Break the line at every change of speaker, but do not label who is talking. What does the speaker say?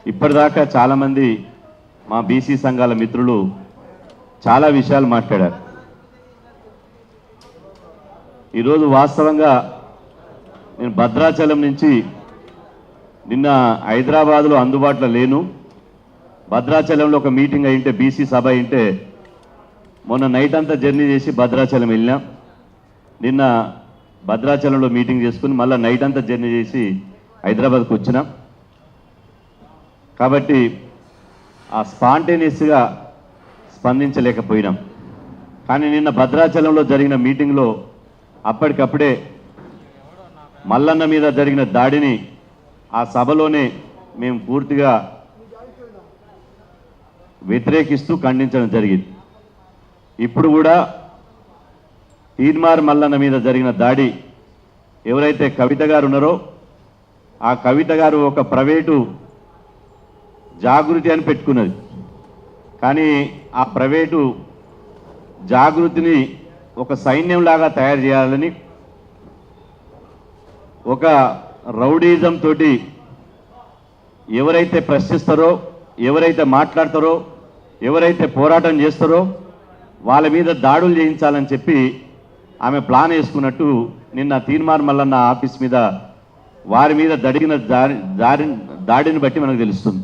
ఇప్పటిదాకా చాలామంది మా బీసీ సంఘాల మిత్రులు చాలా విషయాలు మాట్లాడారు. ఈరోజు వాస్తవంగా నేను భద్రాచలం నుంచి నిన్న హైదరాబాద్లో అందుబాటులో లేను. భద్రాచలంలో ఒక మీటింగ్ అయింటే, బీసీ సభ అయింటే మొన్న నైట్ అంతా జర్నీ చేసి భద్రాచలం వెళ్ళినాం. నిన్న భద్రాచలంలో మీటింగ్ చేసుకుని మళ్ళీ నైట్ అంతా జర్నీ చేసి హైదరాబాద్కు వచ్చినాం. కాబట్టి ఆ స్పాంటేనియస్గా స్పందించలేకపోయినాం. కానీ నిన్న భద్రాచలంలో జరిగిన మీటింగ్లో అప్పటికప్పుడే మల్లన్న మీద జరిగిన దాడిని ఆ సభలోనే మేము పూర్తిగా వ్యతిరేకిస్తూ ఖండించడం జరిగింది. ఇప్పుడు కూడా తీన్మార్ మల్లన్న మీద జరిగిన దాడి ఎవరైతే కవిత గారు ఉన్నారో ఆ కవిత గారు ఒక ప్రైవేటు జాగృతి అని పెట్టుకున్నది. కానీ ఆ ప్రైవేటు జాగృతిని ఒక సైన్యంలాగా తయారు చేయాలని, ఒక రౌడీజం తోటి ఎవరైతే ప్రశ్నిస్తారో, ఎవరైతే మాట్లాడతారో, ఎవరైతే పోరాటం చేస్తారో వాళ్ళ మీద దాడులు చేయించాలని చెప్పి ఆమె ప్లాన్ వేసుకున్నట్టు నిన్న తీన్మార్ మల్లన్న ఆఫీస్ మీద వారి మీద జరిగిన దాడిని బట్టి మనకు తెలుస్తుంది.